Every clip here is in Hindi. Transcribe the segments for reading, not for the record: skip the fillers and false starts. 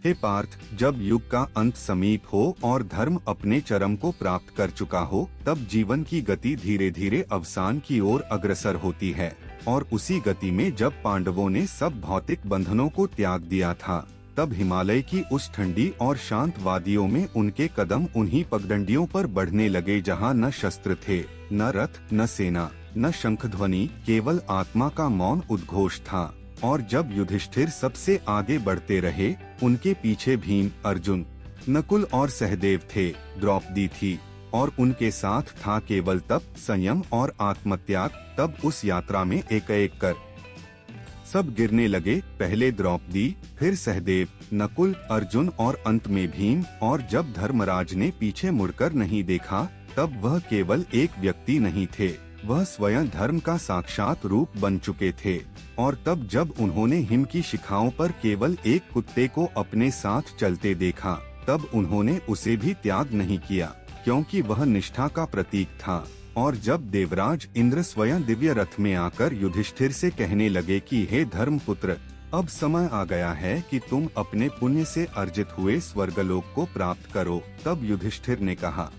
हे पार्थ, जब युग का अंत समीप हो और धर्म अपने चरम को प्राप्त कर चुका हो, तब जीवन की गति धीरे धीरे अवसान की ओर अग्रसर होती है। और उसी गति में जब पांडवों ने सब भौतिक बंधनों को त्याग दिया था, तब हिमालय की उस ठंडी और शांत वादियों में उनके कदम उन्हीं पगडंडियों पर बढ़ने लगे जहाँ न शस्त्र थे, न रथ, न सेना, न शंख ध्वनि, केवल आत्मा का मौन उद्घोष था। और जब युधिष्ठिर सबसे आगे बढ़ते रहे, उनके पीछे भीम, अर्जुन, नकुल और सहदेव थे, द्रौपदी थी, और उनके साथ था केवल तप, संयम और आत्मत्याग। तब उस यात्रा में एक एक कर सब गिरने लगे, पहले द्रौपदी, फिर सहदेव, नकुल, अर्जुन और अंत में भीम। और जब धर्मराज ने पीछे मुड़कर नहीं देखा, तब वह केवल एक व्यक्ति नहीं थे, वह स्वयं धर्म का साक्षात रूप बन चुके थे। और तब जब उन्होंने हिम की शिखाओं पर केवल एक कुत्ते को अपने साथ चलते देखा, तब उन्होंने उसे भी त्याग नहीं किया, क्योंकि वह निष्ठा का प्रतीक था। और जब देवराज इंद्र स्वयं दिव्य रथ में आकर युधिष्ठिर से कहने लगे कि हे धर्मपुत्र, अब समय आ गया है कि तुम अपने पुण्य से अर्जित हुए स्वर्गलोक को प्राप्त करो, तब युधिष्ठिर ने कहा,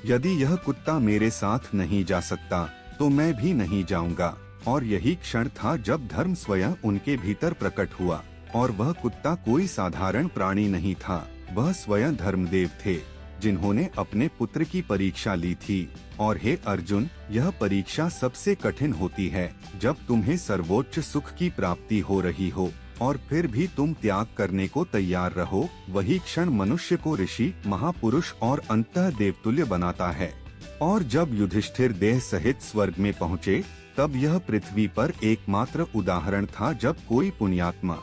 यदि यह कुत्ता मेरे साथ नहीं जा सकता तो मैं भी नहीं जाऊंगा। और यही क्षण था जब धर्म स्वयं उनके भीतर प्रकट हुआ। और वह कुत्ता कोई साधारण प्राणी नहीं था, वह स्वयं धर्मदेव थे, जिन्होंने अपने पुत्र की परीक्षा ली थी। और हे अर्जुन, यह परीक्षा सबसे कठिन होती है, जब तुम्हें सर्वोच्च सुख की प्राप्ति हो रही हो और फिर भी तुम त्याग करने को तैयार रहो। वही क्षण मनुष्य को ऋषि, महापुरुष और अंतः देवतुल्य बनाता है। और जब युधिष्ठिर देह सहित स्वर्ग में पहुँचे, तब यह पृथ्वी पर एकमात्र उदाहरण था जब कोई पुण्यात्मा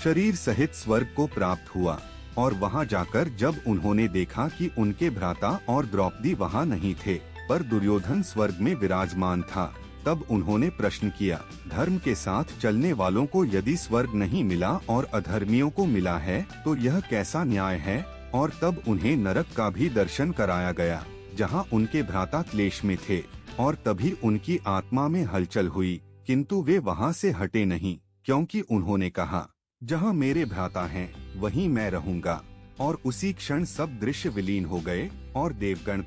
शरीर सहित स्वर्ग को प्राप्त हुआ। और वहां जाकर जब उन्होंने देखा कि उनके भ्राता और द्रौपदी वहां नहीं थे, पर दुर्योधन स्वर्ग में विराजमान था, तब उन्होंने प्रश्न किया, धर्म के साथ चलने वालों को यदि स्वर्ग नहीं मिला और अधर्मियों को मिला है, तो यह कैसा न्याय है। और तब उन्हें नरक का भी दर्शन कराया गया, जहां उनके भ्राता क्लेश में थे। और तभी उनकी आत्मा में हलचल हुई, किंतु वे वहां से हटे नहीं, क्योंकि उन्होंने कहा, जहां मेरे भ्राता हैं, वहीं मैं रहूंगा। और उसी क्षण सब दृश्य विलीन हो गए और देवगण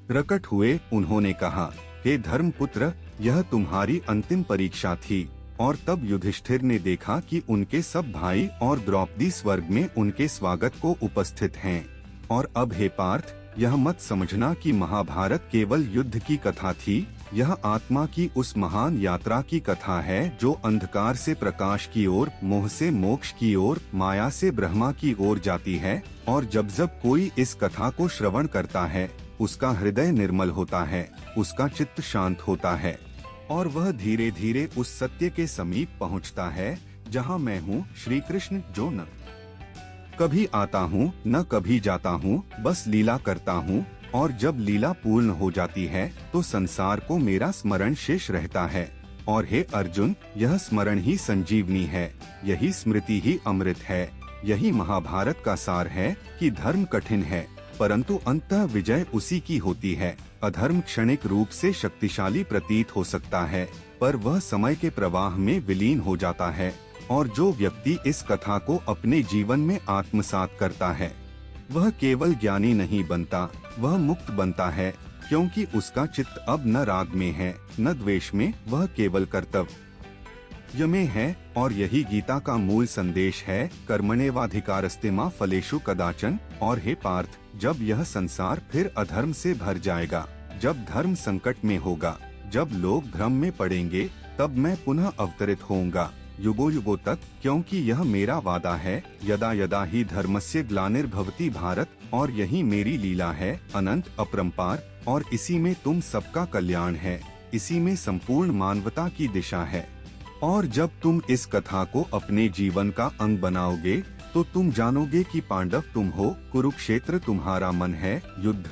प्रकट हुए। उन्होंने कहा, हे धर्मपुत्र, यह तुम्हारी अंतिम परीक्षा थी। और तब युधिष्ठिर ने देखा कि उनके सब भाई और द्रौपदी स्वर्ग में उनके स्वागत को उपस्थित हैं। और अब हे पार्थ, यह मत समझना कि महाभारत केवल युद्ध की कथा थी, यह आत्मा की उस महान यात्रा की कथा है जो अंधकार से प्रकाश की ओर, मोह से मोक्ष की ओर, माया से ब्रह्मा की ओर जाती है। और जब जब कोई इस कथा को श्रवण करता है, उसका हृदय निर्मल होता है, उसका चित्त शांत होता है, और वह धीरे धीरे उस सत्य के समीप पहुंचता है जहां मैं हूं, श्री कृष्ण, जो न कभी आता हूं, न कभी जाता हूं, बस लीला करता हूं। और जब लीला पूर्ण हो जाती है तो संसार को मेरा स्मरण शेष रहता है। और हे अर्जुन, यह स्मरण ही संजीवनी है, यही स्मृति ही अमृत है। यही महाभारत का सार है कि धर्म कठिन है, परंतु अंततः विजय उसी की होती है। अधर्म क्षणिक रूप से शक्तिशाली प्रतीत हो सकता है, पर वह समय के प्रवाह में विलीन हो जाता है। और जो व्यक्ति इस कथा को अपने जीवन में आत्मसात करता है, वह केवल ज्ञानी नहीं बनता, वह मुक्त बनता है, क्योंकि उसका चित्त अब न राग में है, न द्वेष में, वह केवल कर्तव्य में है। और यही गीता का मूल संदेश है, कर्मण्येवाधिकारस्ते मा फलेषु कदाचन। और हे पार्थ, जब यह संसार फिर अधर्म से भर जाएगा, जब धर्म संकट में होगा, जब लोग भ्रम में पड़ेंगे, तब मैं पुनः अवतरित होऊंगा, युगो युगो तक, क्योंकि यह मेरा वादा है। यदा यदा ही धर्मस्य ग्लानिर्भवति भारत। और यही मेरी लीला है, अनंत अपरंपार, और इसी में तुम सबका कल्याण है, इसी में संपूर्ण मानवता की दिशा है। और जब तुम इस कथा को अपने जीवन का अंग बनाओगे, तो तुम जानोगे कि पांडव तुम हो, कुरुक्षेत्र तुम्हारा मन है, युद्ध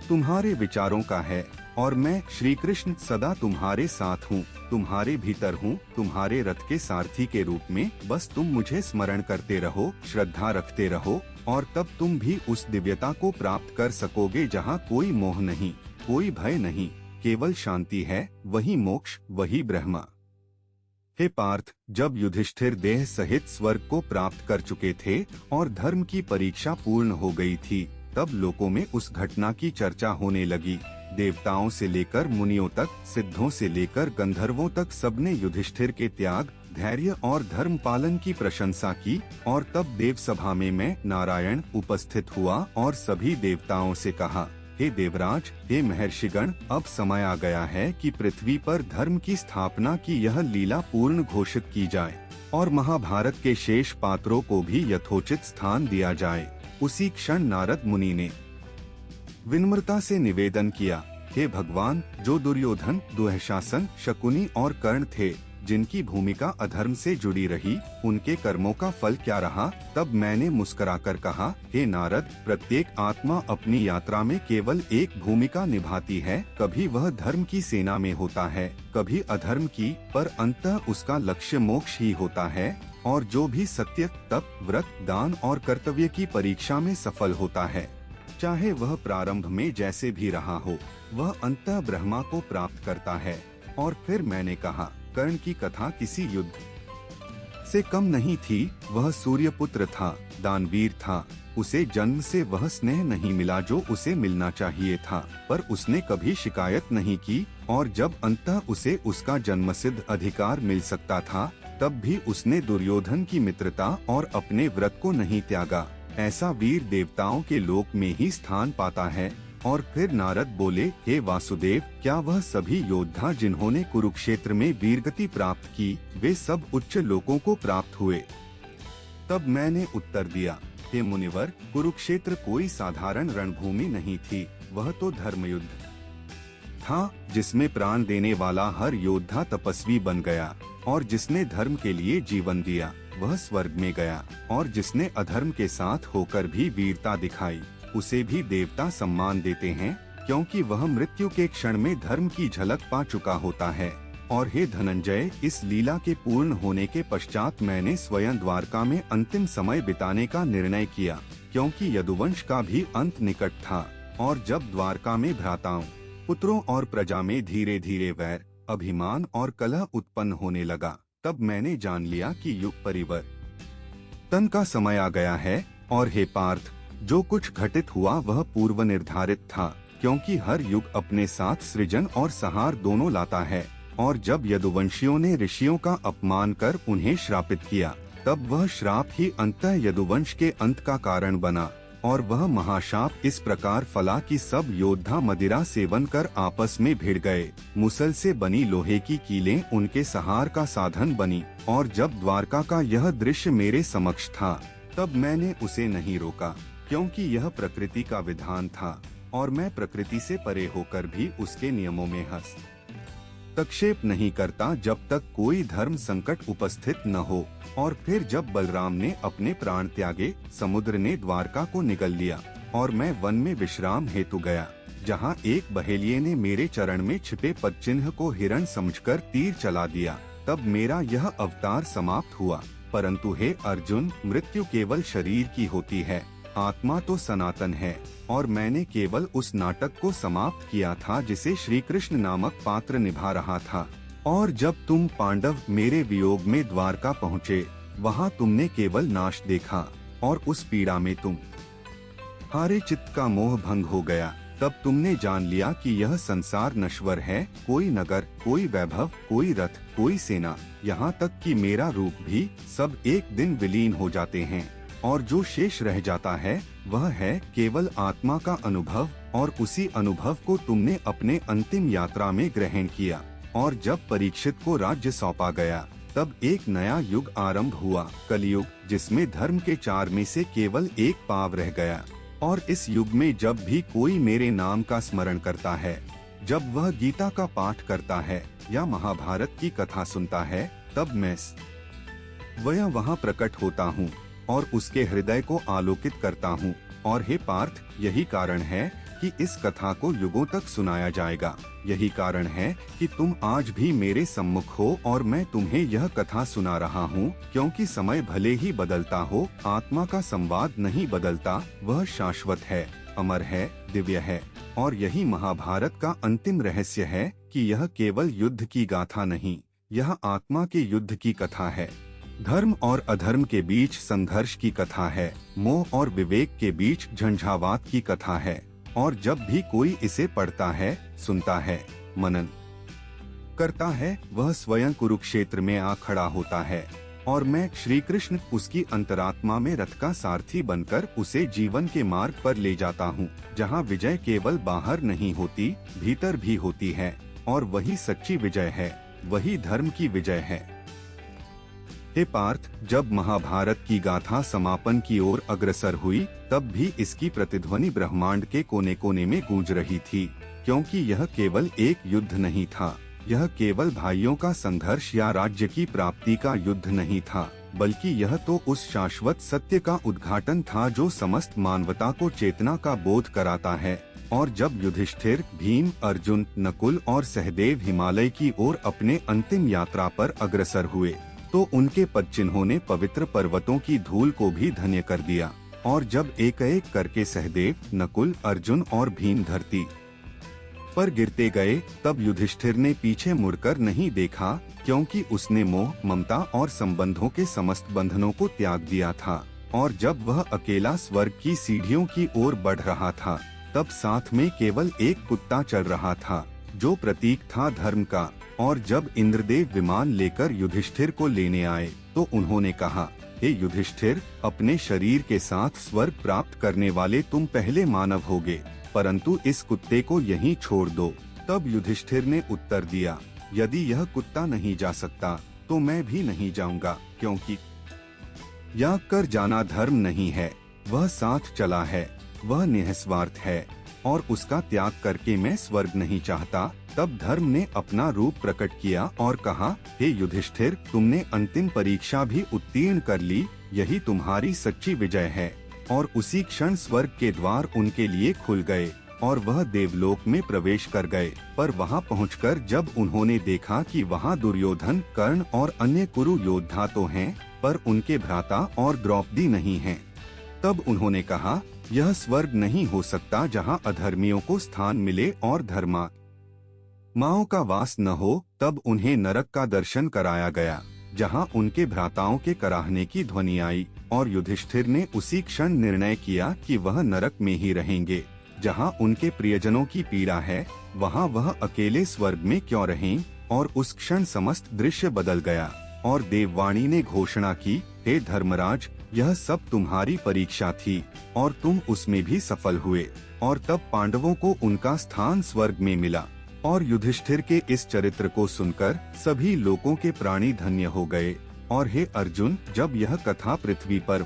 तुम्हारे विचारों का है, और मैं श्री कृष्ण सदा तुम्हारे साथ हूँ, तुम्हारे भीतर हूँ, तुम्हारे रथ के सारथी के रूप में। बस तुम मुझे स्मरण करते रहो, श्रद्धा रखते रहो, और तब तुम भी उस दिव्यता को प्राप्त कर सकोगे जहाँ कोई मोह नहीं, कोई भय नहीं, केवल शांति है। वही मोक्ष, वही ब्रह्मा। हे पार्थ, जब युधिष्ठिर देह सहित स्वर्ग को प्राप्त कर चुके थे और धर्म की परीक्षा पूर्ण हो गई थी, तब लोगों में उस घटना की चर्चा होने लगी। देवताओं से लेकर मुनियों तक, सिद्धों से लेकर गंधर्वों तक सबने युधिष्ठिर के त्याग, धैर्य और धर्म पालन की प्रशंसा की। और तब देव सभा में मैं नारायण उपस्थित हुआ और सभी देवताओं से कहा, हे देवराज, हे महर्षिगण, अब समय आ गया है कि पृथ्वी पर धर्म की स्थापना की यह लीला पूर्ण घोषित की जाए और महाभारत के शेष पात्रों को भी यथोचित स्थान दिया जाए। उसी क्षण नारद मुनि ने विनम्रता से निवेदन किया, हे भगवान, जो दुर्योधन, दुःशासन, शकुनी और कर्ण थे, जिनकी भूमिका अधर्म से जुड़ी रही, उनके कर्मों का फल क्या रहा? तब मैंने मुस्कुराकर कहा, हे नारद, प्रत्येक आत्मा अपनी यात्रा में केवल एक भूमिका निभाती है। कभी वह धर्म की सेना में होता है, कभी अधर्म की, पर अंततः उसका लक्ष्य मोक्ष ही होता है। और जो भी सत्य, तप, व्रत, दान और कर्तव्य की परीक्षा में सफल होता है, चाहे वह प्रारंभ में जैसे भी रहा हो, वह अंततः ब्रह्मा को प्राप्त करता है। और फिर मैंने कहा, कर्ण की कथा किसी युद्ध से कम नहीं थी। वह सूर्यपुत्र था, दानवीर था। उसे जन्म से वह स्नेह नहीं मिला जो उसे मिलना चाहिए था, पर उसने कभी शिकायत नहीं की। और जब अंततः उसे उसका जन्मसिद्ध अधिकार मिल सकता था, तब भी उसने दुर्योधन की मित्रता और अपने व्रत को नहीं त्यागा। ऐसा वीर देवताओं के लोक में ही स्थान पाता है। और फिर नारद बोले, हे वासुदेव, क्या वह सभी योद्धा जिन्होंने कुरुक्षेत्र में वीरगति प्राप्त की, वे सब उच्च लोकों को प्राप्त हुए? तब मैंने उत्तर दिया, हे मुनिवर, कुरुक्षेत्र कोई साधारण रणभूमि नहीं थी, वह तो धर्मयुद्ध था, जिसमें प्राण देने वाला हर योद्धा तपस्वी बन गया। और जिसने धर्म के लिए जीवन दिया, वह स्वर्ग में गया। और जिसने अधर्म के साथ होकर भी वीरता दिखाई, उसे भी देवता सम्मान देते हैं, क्योंकि वह मृत्यु के क्षण में धर्म की झलक पा चुका होता है। और हे धनंजय, इस लीला के पूर्ण होने के पश्चात मैंने स्वयं द्वारका में अंतिम समय बिताने का निर्णय किया, क्योंकि यदुवंश का भी अंत निकट था। और जब द्वारका में भ्राताओं, पुत्रों और प्रजा में धीरे धीरे वैर, अभिमान और कलह उत्पन्न होने लगा, तब मैंने जान लिया कि युग परिवर्तन का समय आ गया है। और हे पार्थ, जो कुछ घटित हुआ वह पूर्व निर्धारित था, क्योंकि हर युग अपने साथ सृजन और संहार दोनों लाता है। और जब यदुवंशियों ने ऋषियों का अपमान कर उन्हें श्रापित किया, तब वह श्राप ही अंततः यदुवंश के अंत का कारण बना। और वह महाशाप इस प्रकार फला कि सब योद्धा मदिरा सेवन कर आपस में भिड़ गए। मुसल से बनी लोहे की कीलें उनके सहार का साधन बनी। और जब द्वारका का यह दृश्य मेरे समक्ष था, तब मैंने उसे नहीं रोका, क्योंकि यह प्रकृति का विधान था और मैं प्रकृति से परे होकर भी उसके नियमों में हस्तक्षेप नहीं करता जब तक कोई धर्म संकट उपस्थित न हो। और फिर जब बलराम ने अपने प्राण त्यागे, समुद्र ने द्वारका को निगल लिया और मैं वन में विश्राम हेतु गया, जहाँ एक बहेलिये ने मेरे चरण में छिपे पदचिन्ह को हिरण समझकर तीर चला दिया। तब मेरा यह अवतार समाप्त हुआ। परंतु हे अर्जुन, मृत्यु केवल शरीर की होती है, आत्मा तो सनातन है। और मैंने केवल उस नाटक को समाप्त किया था जिसे श्री कृष्ण नामक पात्र निभा रहा था। और जब तुम पांडव मेरे वियोग में द्वारका पहुँचे, वहाँ तुमने केवल नाश देखा और उस पीड़ा में तुम हारे चित्त का मोह भंग हो गया। तब तुमने जान लिया कि यह संसार नश्वर है, कोई नगर, कोई वैभव, कोई रथ, कोई सेना, यहाँ तक कि मेरा रूप भी, सब एक दिन विलीन हो जाते हैं। और जो शेष रह जाता है वह है केवल आत्मा का अनुभव। और उसी अनुभव को तुमने अपने अंतिम यात्रा में ग्रहण किया। और जब परीक्षित को राज्य सौंपा गया, तब एक नया युग आरंभ हुआ, कलयुग, जिसमें धर्म के 4 में से केवल एक पाव रह गया। और इस युग में जब भी कोई मेरे नाम का स्मरण करता है, जब वह गीता का पाठ करता है या महाभारत की कथा सुनता है, तब मैं स्वयं वहाँ प्रकट होता हूँ और उसके हृदय को आलोकित करता हूँ। और हे पार्थ, यही कारण है कि इस कथा को युगों तक सुनाया जाएगा। यही कारण है कि तुम आज भी मेरे सम्मुख हो और मैं तुम्हें यह कथा सुना रहा हूँ, क्योंकि समय भले ही बदलता हो, आत्मा का संवाद नहीं बदलता। वह शाश्वत है, अमर है, दिव्य है। और यही महाभारत का अंतिम रहस्य है कि यह केवल युद्ध की गाथा नहीं, यह आत्मा के युद्ध की कथा है। धर्म और अधर्म के बीच संघर्ष की कथा है। मोह और विवेक के बीच झंझावात की कथा है। और जब भी कोई इसे पढ़ता है, सुनता है, मनन करता है, वह स्वयं कुरुक्षेत्र में आ खड़ा होता है और मैं श्री कृष्ण उसकी अंतरात्मा में रथ का सारथी बनकर उसे जीवन के मार्ग पर ले जाता हूँ, जहाँ विजय केवल बाहर नहीं होती, भीतर भी होती है। और वही सच्ची विजय है, वही धर्म की विजय है। हे पार्थ, जब महाभारत की गाथा समापन की ओर अग्रसर हुई, तब भी इसकी प्रतिध्वनि ब्रह्मांड के कोने कोने में गूंज रही थी, क्योंकि यह केवल एक युद्ध नहीं था। यह केवल भाइयों का संघर्ष या राज्य की प्राप्ति का युद्ध नहीं था, बल्कि यह तो उस शाश्वत सत्य का उद्घाटन था जो समस्त मानवता को चेतना का बोध कराता है। और जब युधिष्ठिर, भीम, अर्जुन, नकुल और सहदेव हिमालय की ओर अपने अंतिम यात्रा पर अग्रसर हुए, तो उनके पदचिन्हों ने पवित्र पर्वतों की धूल को भी धन्य कर दिया। और जब एक एक करके सहदेव, नकुल, अर्जुन और भीम धरती पर गिरते गए, तब युधिष्ठिर ने पीछे मुड़कर नहीं देखा, क्योंकि उसने मोह, ममता और संबंधों के समस्त बंधनों को त्याग दिया था। और जब वह अकेला स्वर्ग की सीढ़ियों की ओर बढ़ रहा था, तब साथ में केवल एक कुत्ता चल रहा था, जो प्रतीक था धर्म का। और जब इंद्रदेव विमान लेकर युधिष्ठिर को लेने आए, तो उन्होंने कहा, हे युधिष्ठिर, अपने शरीर के साथ स्वर्ग प्राप्त करने वाले तुम पहले मानव होगे, परंतु इस कुत्ते को यहीं छोड़ दो। तब युधिष्ठिर ने उत्तर दिया, यदि यह कुत्ता नहीं जा सकता, तो मैं भी नहीं जाऊंगा, क्योंकि याग कर जाना धर्म नहीं है, वह साथ चला है, वह निस्वार्थ है, और उसका त्याग करके मैं स्वर्ग नहीं चाहता। तब धर्म ने अपना रूप प्रकट किया और कहा, हे युधिष्ठिर, तुमने अंतिम परीक्षा भी उत्तीर्ण कर ली, यही तुम्हारी सच्ची विजय है। और उसी क्षण स्वर्ग के द्वार उनके लिए खुल गए और वह देवलोक में प्रवेश कर गए। पर वहां पहुंचकर जब उन्होंने देखा कि वहां दुर्योधन, कर्ण और अन्य कुरु योद्धा तो हैं, पर उनके भ्राता और द्रौपदी नहीं हैं, तब उन्होंने कहा, यह स्वर्ग नहीं हो सकता जहां अधर्मियों को स्थान मिले और धर्मात्माओं का वास न हो। तब उन्हें नरक का दर्शन कराया गया, जहां उनके भ्राताओं के कराहने की ध्वनि आई, और युधिष्ठिर ने उसी क्षण निर्णय किया कि वह नरक में ही रहेंगे। जहां उनके प्रियजनों की पीड़ा है, वहां वह अकेले स्वर्ग में क्यों रहें। और उस क्षण समस्त दृश्य बदल गया और देववाणी ने घोषणा की, हे धर्मराज, यह सब तुम्हारी परीक्षा थी और तुम उसमें भी सफल हुए। और तब पांडवों को उनका स्थान स्वर्ग में मिला। और युधिष्ठिर के इस चरित्र को सुनकर सभी लोगों के प्राणी धन्य हो गए। और हे अर्जुन, जब यह कथा पृथ्वी पर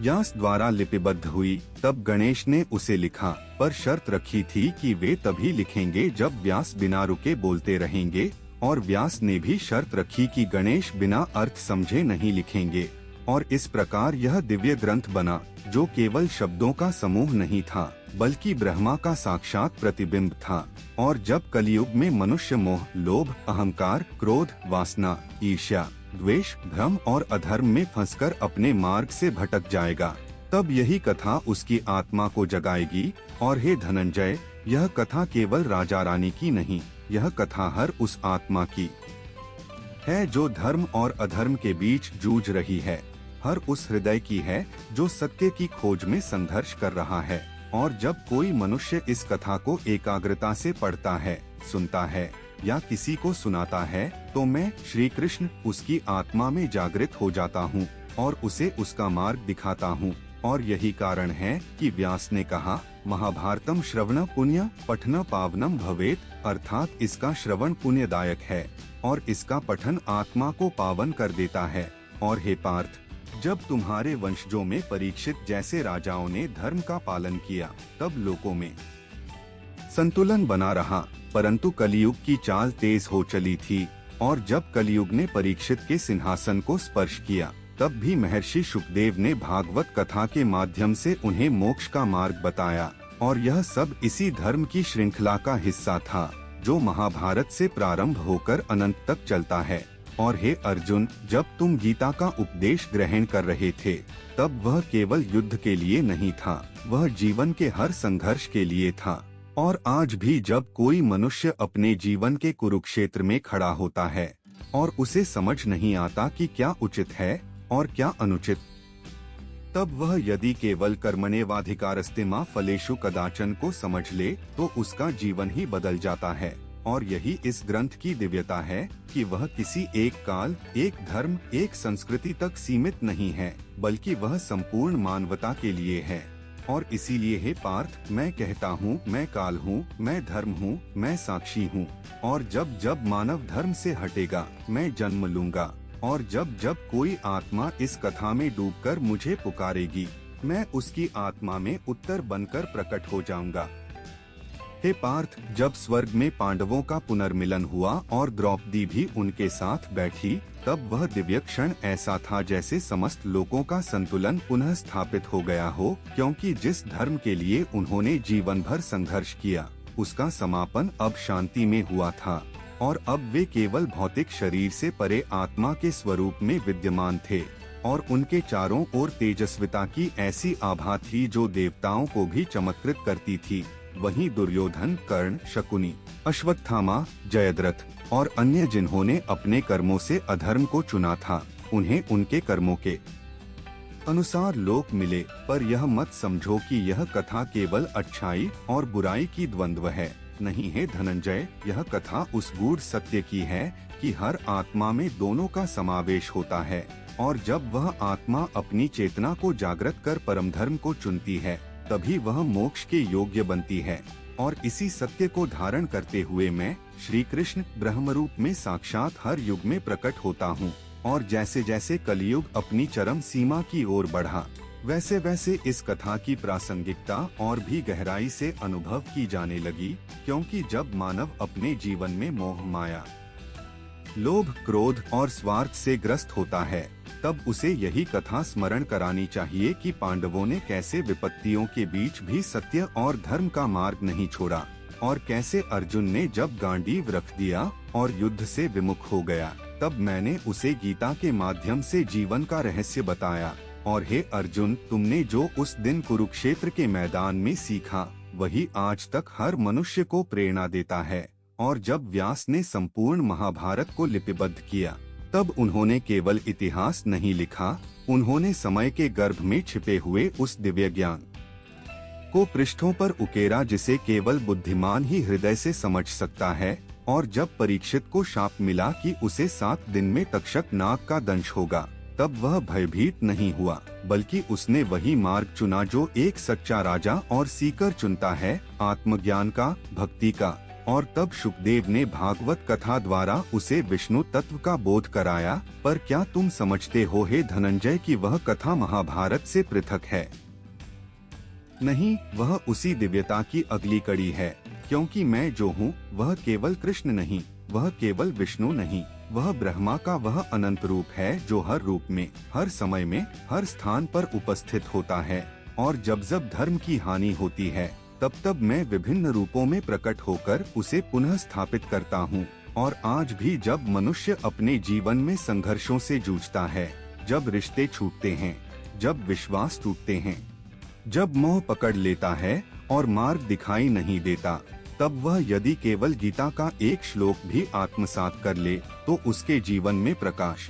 व्यास द्वारा लिपिबद्ध हुई, तब गणेश ने उसे लिखा, पर शर्त रखी थी कि वे तभी लिखेंगे जब व्यास बिना रुके बोलते रहेंगे। और व्यास ने भी शर्त रखी कि गणेश बिना अर्थ समझे नहीं लिखेंगे। और इस प्रकार यह दिव्य ग्रंथ बना, जो केवल शब्दों का समूह नहीं था, बल्कि ब्रह्मा का साक्षात प्रतिबिंब था। और जब कलियुग में मनुष्य मोह, लोभ, अहंकार, क्रोध, वासना, ईर्ष्या, द्वेष, भ्रम और अधर्म में फंसकर अपने मार्ग से भटक जाएगा, तब यही कथा उसकी आत्मा को जगाएगी। और हे धनंजय, यह कथा केवल राजा रानी की नहीं, यह कथा हर उस आत्मा की है जो धर्म और अधर्म के बीच जूझ रही है, हर उस हृदय की है जो सत्य की खोज में संघर्ष कर रहा है। और जब कोई मनुष्य इस कथा को एकाग्रता से पढ़ता है, सुनता है या किसी को सुनाता है, तो मैं श्री कृष्ण उसकी आत्मा में जागृत हो जाता हूँ और उसे उसका मार्ग दिखाता हूँ। और यही कारण है कि व्यास ने कहा, महाभारतम श्रवण पुण्य पठन पावनम भवेत, अर्थात इसका श्रवण पुण्यदायक है और इसका पठन आत्मा को पावन कर देता है। और हे पार्थ, जब तुम्हारे वंशजों में परीक्षित जैसे राजाओं ने धर्म का पालन किया, तब लोगों में संतुलन बना रहा, परंतु कलियुग की चाल तेज हो चली थी। और जब कलियुग ने परीक्षित के सिंहासन को स्पर्श किया, तब भी महर्षि शुकदेव ने भागवत कथा के माध्यम से उन्हें मोक्ष का मार्ग बताया। और यह सब इसी धर्म की श्रृंखला का हिस्सा था, जो महाभारत से प्रारंभ होकर अनंत तक चलता है। और हे अर्जुन, जब तुम गीता का उपदेश ग्रहण कर रहे थे, तब वह केवल युद्ध के लिए नहीं था, वह जीवन के हर संघर्ष के लिए था। और आज भी जब कोई मनुष्य अपने जीवन के कुरुक्षेत्र में खड़ा होता है, और उसे समझ नहीं आता कि क्या उचित है और क्या अनुचित। तब वह यदि केवल कर्मण्येवाधिकारस्ते मा फलेषु कदाचन को समझ ले तो उसका जीवन ही बदल जाता है। और यही इस ग्रंथ की दिव्यता है कि वह किसी एक काल, एक धर्म, एक संस्कृति तक सीमित नहीं है, बल्कि वह संपूर्ण मानवता के लिए है। और इसीलिए हे पार्थ, मैं कहता हूँ, मैं काल हूँ, मैं धर्म हूँ, मैं साक्षी हूँ। और जब जब मानव धर्म से हटेगा मैं जन्म लूंगा, और जब जब कोई आत्मा इस कथा में डूबकर मुझे पुकारेगी मैं उसकी आत्मा में उत्तर बनकर प्रकट हो जाऊंगा। हे पार्थ, जब स्वर्ग में पांडवों का पुनर्मिलन हुआ और द्रौपदी भी उनके साथ बैठी, तब वह दिव्य क्षण ऐसा था जैसे समस्त लोगों का संतुलन पुनः स्थापित हो गया हो, क्योंकि जिस धर्म के लिए उन्होंने जीवन भर संघर्ष किया उसका समापन अब शांति में हुआ था, और अब वे केवल भौतिक शरीर से परे आत्मा के स्वरूप में विद्यमान थे। और उनके चारों ओर तेजस्विता की ऐसी आभा थी जो देवताओं को भी चमत्कृत करती थी। वहीं दुर्योधन, कर्ण, शकुनी, अश्वत्थामा, जयद्रथ और अन्य जिन्होंने अपने कर्मों से अधर्म को चुना था, उन्हें उनके कर्मों के अनुसार लोक मिले। पर यह मत समझो कि यह कथा केवल अच्छाई और बुराई की द्वंद्व है। नहीं है धनंजय, यह कथा उस गूढ़ सत्य की है कि हर आत्मा में दोनों का समावेश होता है, और जब वह आत्मा अपनी चेतना को जागृत कर परम धर्म को चुनती है तभी वह मोक्ष के योग्य बनती है। और इसी सत्य को धारण करते हुए मैं श्री कृष्ण ब्रह्मरूप में साक्षात हर युग में प्रकट होता हूँ। और जैसे जैसे कलयुग अपनी चरम सीमा की ओर बढ़ा, वैसे वैसे इस कथा की प्रासंगिकता और भी गहराई से अनुभव की जाने लगी, क्योंकि जब मानव अपने जीवन में मोह, माया, लोभ, क्रोध और स्वार्थ से ग्रस्त होता है, तब उसे यही कथा स्मरण करानी चाहिए कि पांडवों ने कैसे विपत्तियों के बीच भी सत्य और धर्म का मार्ग नहीं छोड़ा, और कैसे अर्जुन ने जब गांडीव रख दिया और युद्ध से विमुख हो गया, तब मैंने उसे गीता के माध्यम से जीवन का रहस्य बताया। और हे अर्जुन, तुमने जो उस दिन कुरुक्षेत्र के मैदान में सीखा वही आज तक हर मनुष्य को प्रेरणा देता है। और जब व्यास ने संपूर्ण महाभारत को लिपिबद्ध किया, तब उन्होंने केवल इतिहास नहीं लिखा, उन्होंने समय के गर्भ में छिपे हुए उस दिव्य ज्ञान को पृष्ठों पर उकेरा जिसे केवल बुद्धिमान ही हृदय से समझ सकता है। और जब परीक्षित को शाप मिला कि उसे 7 दिन में तक्षक नाग का दंश होगा, तब वह भयभीत नहीं हुआ, बल्कि उसने वही मार्ग चुना जो एक सच्चा राजा और सीकर चुनता है, आत्मज्ञान का, भक्ति का। और तब शुकदेव ने भागवत कथा द्वारा उसे विष्णु तत्व का बोध कराया। पर क्या तुम समझते हो हे धनंजय कि वह कथा महाभारत से पृथक है? नहीं, वह उसी दिव्यता की अगली कड़ी है, क्योंकि मैं जो हूँ वह केवल कृष्ण नहीं, वह केवल विष्णु नहीं, वह ब्रह्मा का वह अनंत रूप है जो हर रूप में, हर समय में, हर स्थान पर उपस्थित होता है। और जब जब धर्म की हानि होती है तब तब मैं विभिन्न रूपों में प्रकट होकर उसे पुनः स्थापित करता हूँ। और आज भी जब मनुष्य अपने जीवन में संघर्षों से जूझता है, जब रिश्ते छूटते हैं, जब विश्वास टूटते हैं, जब मोह पकड़ लेता है और मार्ग दिखाई नहीं देता, तब वह यदि केवल गीता का एक श्लोक भी आत्मसात कर ले तो उसके जीवन में प्रकाश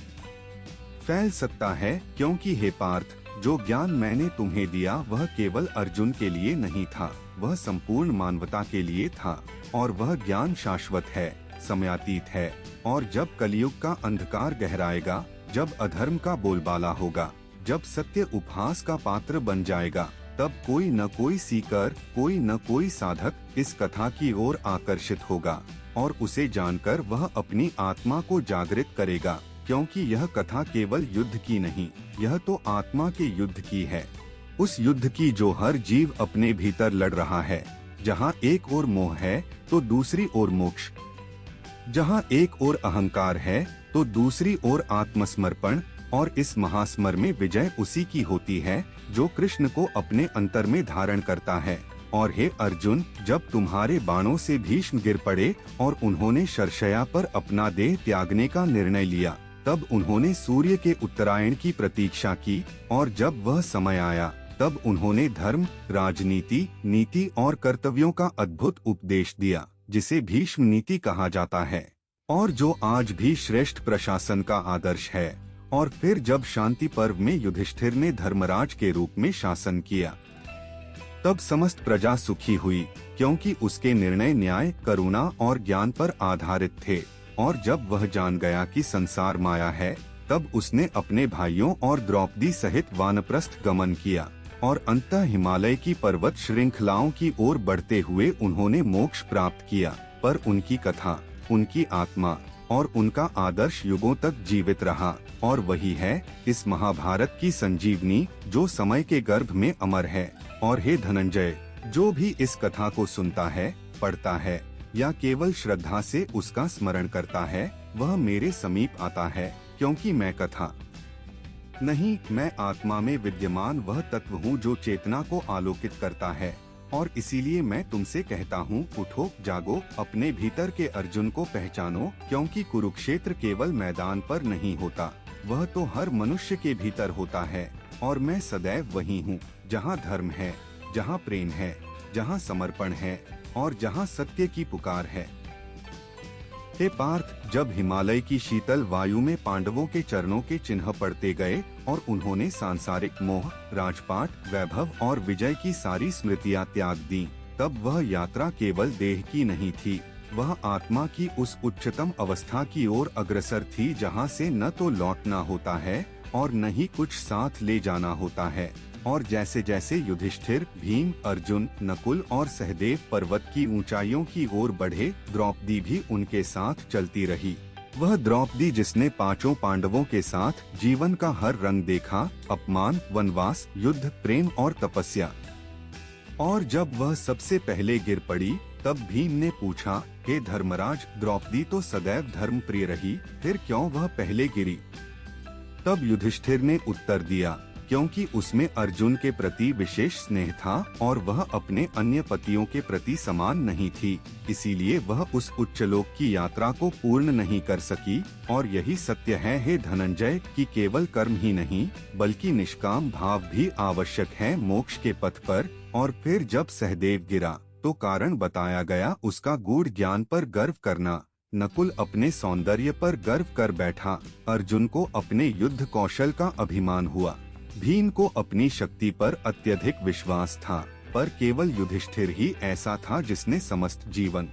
फैल सकता है। क्योंकि हे पार्थ, जो ज्ञान मैंने तुम्हें दिया वह केवल अर्जुन के लिए नहीं था, वह संपूर्ण मानवता के लिए था। और वह ज्ञान शाश्वत है, समयातीत है। और जब कलयुग का अंधकार गहराएगा, जब अधर्म का बोलबाला होगा, जब सत्य उपहास का पात्र बन जाएगा, तब कोई न कोई सीकर, कोई न कोई साधक इस कथा की ओर आकर्षित होगा और उसे जानकर वह अपनी आत्मा को जागृत करेगा। क्योंकि यह कथा केवल युद्ध की नहीं, यह तो आत्मा के युद्ध की है, उस युद्ध की जो हर जीव अपने भीतर लड़ रहा है। जहाँ एक ओर मोह है तो दूसरी ओर मोक्ष, जहाँ एक ओर अहंकार है तो दूसरी ओर आत्मसमर्पण। और इस महास्मर में विजय उसी की होती है जो कृष्ण को अपने अंतर में धारण करता है। और हे अर्जुन, जब तुम्हारे बाणों से भीष्म गिर पड़े और उन्होंने शरशया पर अपना देह त्यागने का निर्णय लिया, तब उन्होंने सूर्य के उत्तरायण की प्रतीक्षा की। और जब वह समय आया तब उन्होंने धर्म, राजनीति, नीति और कर्तव्यों का अद्भुत उपदेश दिया, जिसे भीष्म नीति कहा जाता है। और जो आज भी श्रेष्ठ प्रशासन का आदर्श है। और फिर जब शांति पर्व में युधिष्ठिर ने धर्मराज के रूप में शासन किया, तब समस्त प्रजा सुखी हुई, क्योंकि उसके निर्णय न्याय, करुणा और ज्ञान पर आधारित थे। और जब वह जान गया कि संसार माया है, तब उसने अपने भाइयों और द्रौपदी सहित वानप्रस्थ गमन किया और अंततः हिमालय की पर्वत श्रृंखलाओं की ओर बढ़ते हुए उन्होंने मोक्ष प्राप्त किया। पर उनकी कथा, उनकी आत्मा और उनका आदर्श युगों तक जीवित रहा, और वही है इस महाभारत की संजीवनी, जो समय के गर्भ में अमर है। और हे धनंजय, जो भी इस कथा को सुनता है, पढ़ता है या केवल श्रद्धा से उसका स्मरण करता है, वह मेरे समीप आता है, क्योंकि मैं कथा नहीं, मैं आत्मा में विद्यमान वह तत्व हूँ जो चेतना को आलोकित करता है। और इसीलिए मैं तुमसे कहता हूँ, उठो, जागो, अपने भीतर के अर्जुन को पहचानो, क्योंकि कुरुक्षेत्र केवल मैदान पर नहीं होता, वह तो हर मनुष्य के भीतर होता है। और मैं सदैव वही हूँ, जहाँ धर्म है, जहाँ प्रेम है, जहाँ समर्पण है और जहाँ सत्य की पुकार है। हे पार्थ, जब हिमालय की शीतल वायु में पांडवों के चरणों के चिन्ह पड़ते गए और उन्होंने सांसारिक मोह, राजपाट, वैभव और विजय की सारी स्मृतियां त्याग दी, तब वह यात्रा केवल देह की नहीं थी, वह आत्मा की उस उच्चतम अवस्था की ओर अग्रसर थी जहां से न तो लौटना होता है और न ही कुछ साथ ले जाना होता है। और जैसे जैसे युधिष्ठिर, भीम, अर्जुन, नकुल और सहदेव पर्वत की ऊंचाइयों की ओर बढ़े, द्रौपदी भी उनके साथ चलती रही। वह द्रौपदी जिसने पांचों पांडवों के साथ जीवन का हर रंग देखा, अपमान, वनवास, युद्ध, प्रेम और तपस्या। और जब वह सबसे पहले गिर पड़ी, तब भीम ने पूछा, हे धर्मराज, द्रौपदी तो सदैव धर्म प्रिय रही, फिर क्यों वह पहले गिरी? तब युधिष्ठिर ने उत्तर दिया, क्योंकि उसमें अर्जुन के प्रति विशेष स्नेह था और वह अपने अन्य पतियों के प्रति समान नहीं थी, इसीलिए वह उस उच्चलोक की यात्रा को पूर्ण नहीं कर सकी। और यही सत्य है हे धनंजय, कि केवल कर्म ही नहीं, बल्कि निष्काम भाव भी आवश्यक है मोक्ष के पथ पर। और फिर जब सहदेव गिरा, तो कारण बताया गया, उसका गूढ़ ज्ञान पर गर्व करना। नकुल अपने सौंदर्य पर गर्व कर बैठा, अर्जुन को अपने युद्ध कौशल का अभिमान हुआ, भीम को अपनी शक्ति पर अत्यधिक विश्वास था, पर केवल युधिष्ठिर ही ऐसा था जिसने समस्त जीवन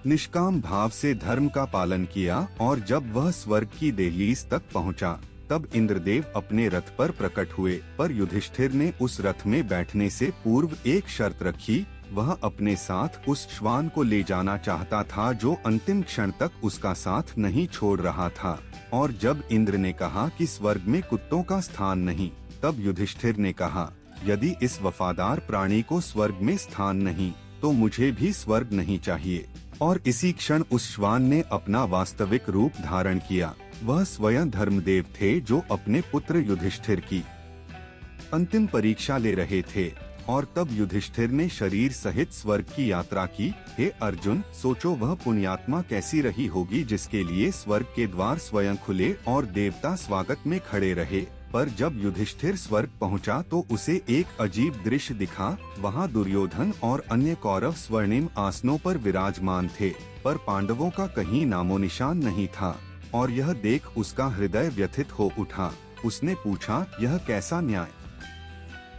निष्काम भाव से धर्म का पालन किया। और जब वह स्वर्ग की दहलीज तक पहुंचा, तब इंद्रदेव अपने रथ पर प्रकट हुए, पर युधिष्ठिर ने उस रथ में बैठने से पूर्व एक शर्त रखी, वह अपने साथ उस श्वान को ले जाना चाहता था जो अंतिम क्षण तक उसका साथ नहीं छोड़ रहा था। और जब इंद्र ने कहा कि स्वर्ग में कुत्तों का स्थान नहीं, तब युधिष्ठिर ने कहा, यदि इस वफादार प्राणी को स्वर्ग में स्थान नहीं, तो मुझे भी स्वर्ग नहीं चाहिए। और इसी क्षण उस श्वान ने अपना वास्तविक रूप धारण किया। वह स्वयं धर्मदेव थे, जो अपने पुत्र युधिष्ठिर की अंतिम परीक्षा ले रहे थे। और तब युधिष्ठिर ने शरीर सहित स्वर्ग की यात्रा की। हे अर्जुन, सोचो वह पुण्यात्मा कैसी रही होगी जिसके लिए स्वर्ग के द्वार स्वयं खुले और देवता स्वागत में खड़े रहे। पर जब युधिष्ठिर स्वर्ग पहुंचा, तो उसे एक अजीब दृश्य दिखा। वहां दुर्योधन और अन्य कौरव स्वर्णिम आसनों पर विराजमान थे, पर पांडवों का कहीं नामो निशान नहीं था। और यह देख उसका हृदय व्यथित हो उठा। उसने पूछा, यह कैसा न्याय?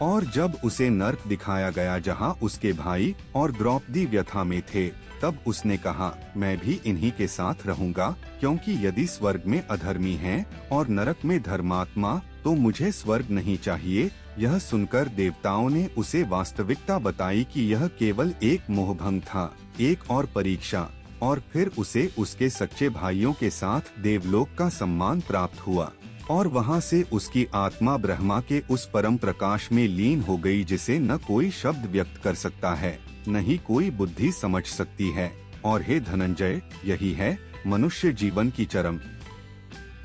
और जब उसे नर्क दिखाया गया जहां उसके भाई और द्रौपदी व्यथा में थे, तब उसने कहा, मैं भी इन्हीं के साथ रहूंगा, क्योंकि यदि स्वर्ग में अधर्मी हैं और नरक में धर्मात्मा, तो मुझे स्वर्ग नहीं चाहिए। यह सुनकर देवताओं ने उसे वास्तविकता बताई कि यह केवल एक मोहभंग था, एक और परीक्षा। और फिर उसे उसके सच्चे भाइयों के साथ देवलोक का सम्मान प्राप्त हुआ। और वहां से उसकी आत्मा ब्रह्मा के उस परम प्रकाश में लीन हो गई, जिसे न कोई शब्द व्यक्त कर सकता है, न ही कोई बुद्धि समझ सकती है। और हे धनंजय, यही है मनुष्य जीवन की चरम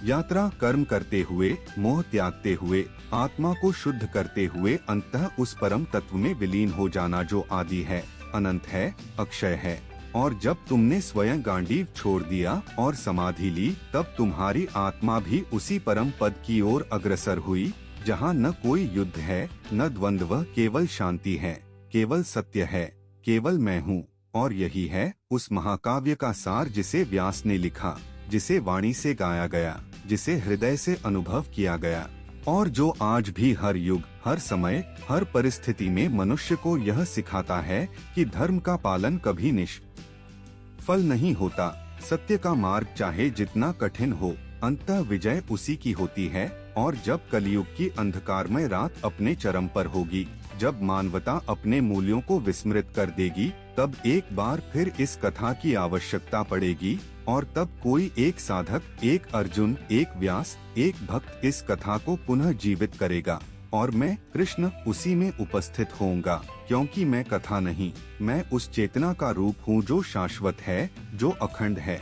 यात्रा। कर्म करते हुए, मोह त्यागते हुए, आत्मा को शुद्ध करते हुए अंततः उस परम तत्व में विलीन हो जाना, जो आदि है, अनंत है, अक्षय है। और जब तुमने स्वयं गांडीव छोड़ दिया और समाधि ली, तब तुम्हारी आत्मा भी उसी परम पद की ओर अग्रसर हुई, जहाँ न कोई युद्ध है, न द्वंद्व, केवल शांति है, केवल सत्य है, केवल मैं हूँ। और यही है उस महाकाव्य का सार जिसे व्यास ने लिखा, जिसे वाणी से गाया गया, जिसे हृदय से अनुभव किया गया, और जो आज भी हर युग, हर समय, हर परिस्थिति में मनुष्य को यह सिखाता है कि धर्म का पालन कभी निष्फल नहीं होता। सत्य का मार्ग चाहे जितना कठिन हो, अंततः विजय उसी की होती है। और जब कलयुग की अंधकारमय रात अपने चरम पर होगी, जब मानवता अपने मूल्यों को विस्मृत कर देगी, तब एक बार फिर इस कथा की आवश्यकता पड़ेगी। और तब कोई एक साधक, एक अर्जुन, एक व्यास, एक भक्त इस कथा को पुनः जीवित करेगा। और मैं कृष्ण उसी में उपस्थित होऊंगा, क्योंकि मैं कथा नहीं, मैं उस चेतना का रूप हूँ जो शाश्वत है, जो अखंड है,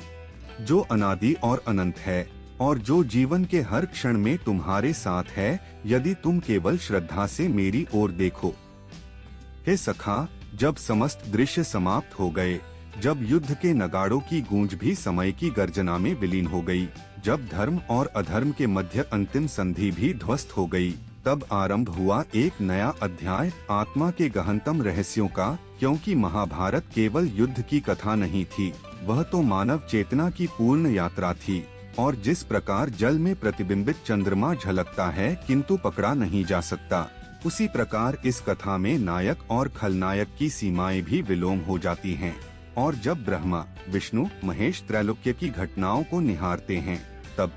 जो अनादि और अनंत है, और जो जीवन के हर क्षण में तुम्हारे साथ है, यदि तुम केवल श्रद्धा से मेरी ओर देखो। हे सखा, जब समस्त दृश्य समाप्त हो गए, जब युद्ध के नगाड़ों की गूंज भी समय की गर्जना में विलीन हो गई, जब धर्म और अधर्म के मध्य अंतिम संधि भी ध्वस्त हो गई, तब आरंभ हुआ एक नया अध्याय आत्मा के गहनतम रहस्यों का। क्योंकि महाभारत केवल युद्ध की कथा नहीं थी, वह तो मानव चेतना की पूर्ण यात्रा थी। और जिस प्रकार जल में प्रतिबिंबित चंद्रमा झलकता है किंतु पकड़ा नहीं जा सकता, उसी प्रकार इस कथा में नायक और खलनायक की सीमाएं भी विलोम हो जाती हैं। और जब ब्रह्मा, विष्णु, महेश त्रैलोक्य की घटनाओं को निहारते हैं, तब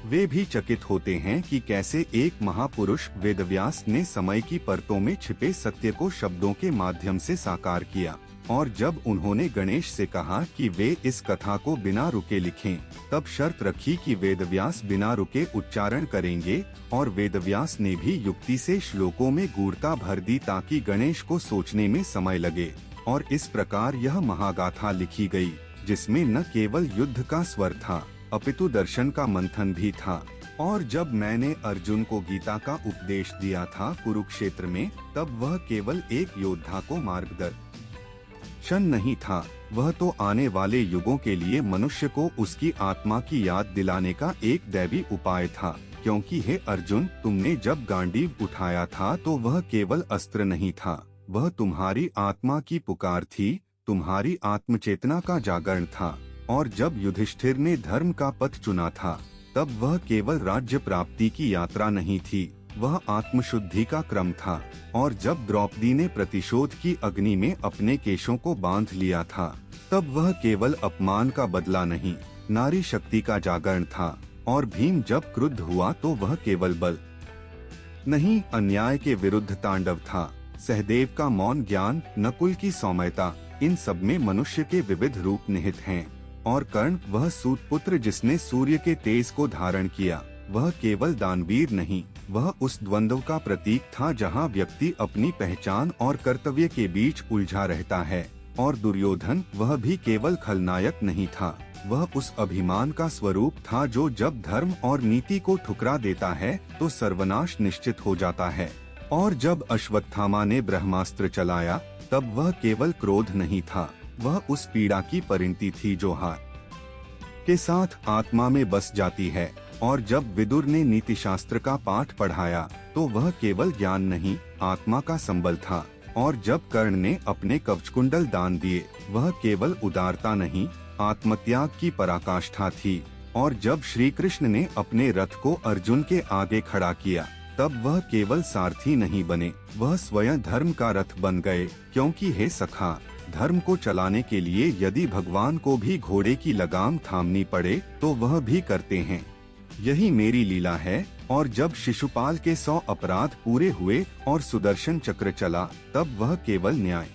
वे भी चकित होते हैं कि कैसे एक महापुरुष वेदव्यास ने समय की परतों में छिपे सत्य को शब्दों के माध्यम से साकार किया। और जब उन्होंने गणेश से कहा कि वे इस कथा को बिना रुके लिखें, तब शर्त रखी कि वेदव्यास बिना रुके उच्चारण करेंगे। और वेदव्यास ने भी युक्ति से श्लोकों में गूढ़ता भर दी ताकि गणेश को सोचने में समय लगे। और इस प्रकार यह महागाथा लिखी गई, जिसमें न केवल युद्ध का स्वर था, अपितु दर्शन का मंथन भी था। और जब मैंने अर्जुन को गीता का उपदेश दिया था कुरुक्षेत्र में, तब वह केवल एक योद्धा को मार्गदर्शन नहीं था, वह तो आने वाले युगों के लिए मनुष्य को उसकी आत्मा की याद दिलाने का एक दैवी उपाय था। क्योंकि हे अर्जुन, तुमने जब गांडीव उठाया था तो वह केवल अस्त्र नहीं था, वह तुम्हारी आत्मा की पुकार थी, तुम्हारी आत्मचेतना का जागरण था। और जब युधिष्ठिर ने धर्म का पथ चुना था, तब वह केवल राज्य प्राप्ति की यात्रा नहीं थी, वह आत्मशुद्धि का क्रम था। और जब द्रौपदी ने प्रतिशोध की अग्नि में अपने केशों को बांध लिया था, तब वह केवल अपमान का बदला नहीं, नारी शक्ति का जागरण था। और भीम जब क्रुद्ध हुआ तो वह केवल बल नहीं, अन्याय के विरुद्ध तांडव था। सहदेव का मौन ज्ञान, नकुल की सौम्यता, इन सब में मनुष्य के विविध रूप निहित हैं। और कर्ण, वह सूत पुत्र जिसने सूर्य के तेज को धारण किया, वह केवल दानवीर नहीं, वह उस द्वंद्व का प्रतीक था जहाँ व्यक्ति अपनी पहचान और कर्तव्य के बीच उलझा रहता है। और दुर्योधन, वह भी केवल खलनायक नहीं था, वह उस अभिमान का स्वरूप था जो जब धर्म और नीति को ठुकरा देता है तो सर्वनाश निश्चित हो जाता है। और जब अश्वत्थामा ने ब्रह्मास्त्र चलाया, तब वह केवल क्रोध नहीं था, वह उस पीड़ा की परिणति थी जो हार के साथ आत्मा में बस जाती है। और जब विदुर ने नीतिशास्त्र का पाठ पढ़ाया, तो वह केवल ज्ञान नहीं, आत्मा का संबल था। और जब कर्ण ने अपने कवचकुंडल दान दिए, वह केवल उदारता नहीं, आत्मत्याग की पराकाष्ठा थी। और जब श्री कृष्ण ने अपने रथ को अर्जुन के आगे खड़ा किया, तब वह केवल सारथी नहीं बने, वह स्वयं धर्म का रथ बन गए। क्योंकि हे सखा, धर्म को चलाने के लिए यदि भगवान को भी घोड़े की लगाम थामनी पड़े तो वह भी करते हैं। यही मेरी लीला है। और जब शिशुपाल के 100 अपराध पूरे हुए और सुदर्शन चक्र चला, तब वह केवल न्याय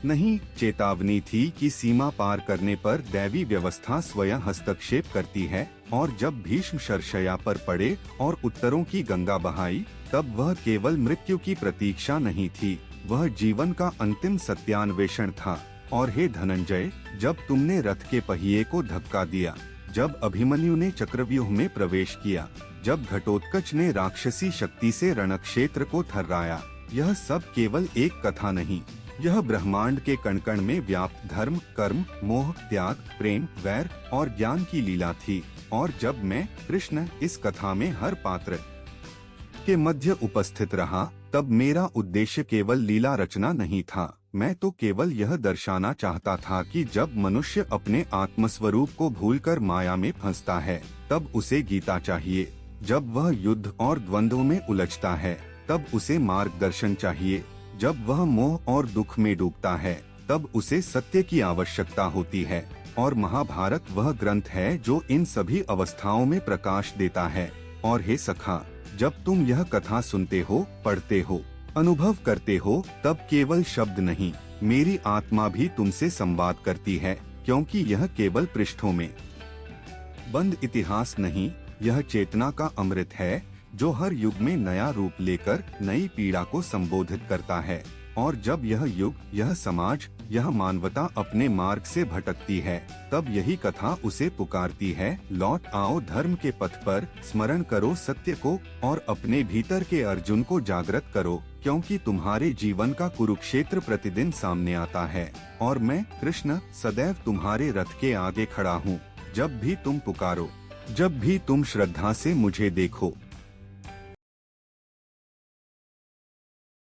नहीं, चेतावनी थी कि सीमा पार करने पर दैवी व्यवस्था स्वयं हस्तक्षेप करती है। और जब भीष्म शरशय्या पर पड़े और उत्तरों की गंगा बहाई, तब वह केवल मृत्यु की प्रतीक्षा नहीं थी, वह जीवन का अंतिम सत्यान्वेषण था। और हे धनंजय, जब तुमने रथ के पहिए को धक्का दिया, जब अभिमन्यु ने चक्रव्यूह में प्रवेश किया, जब घटोत्कच ने राक्षसी शक्ति से रणक्षेत्र को थर्राया, यह सब केवल एक कथा नहीं, यह ब्रह्मांड के कण कण में व्याप्त धर्म, कर्म, मोह, त्याग, प्रेम, वैर और ज्ञान की लीला थी। और जब मैं कृष्ण इस कथा में हर पात्र के मध्य उपस्थित रहा, तब मेरा उद्देश्य केवल लीला रचना नहीं था, मैं तो केवल यह दर्शाना चाहता था कि जब मनुष्य अपने आत्मस्वरूप को भूलकर माया में फंसता है तब उसे गीता चाहिए। जब वह युद्ध और द्वंद्व में उलझता है तब उसे मार्गदर्शन चाहिए। जब वह मोह और दुख में डूबता है तब उसे सत्य की आवश्यकता होती है। और महाभारत वह ग्रंथ है जो इन सभी अवस्थाओं में प्रकाश देता है। और हे सखा, जब तुम यह कथा सुनते हो, पढ़ते हो, अनुभव करते हो, तब केवल शब्द नहीं, मेरी आत्मा भी तुमसे संवाद करती है, क्योंकि यह केवल पृष्ठों में बंद इतिहास नहीं, यह चेतना का अमृत है जो हर युग में नया रूप लेकर नई पीड़ा को संबोधित करता है। और जब यह युग, यह समाज, यह मानवता अपने मार्ग से भटकती है, तब यही कथा उसे पुकारती है, लौट आओ धर्म के पथ पर, स्मरण करो सत्य को और अपने भीतर के अर्जुन को जागृत करो, क्योंकि तुम्हारे जीवन का कुरुक्षेत्र प्रतिदिन सामने आता है। और मैं कृष्ण सदैव तुम्हारे रथ के आगे खड़ा हूँ, जब भी तुम पुकारो, जब भी तुम श्रद्धा से मुझे देखो।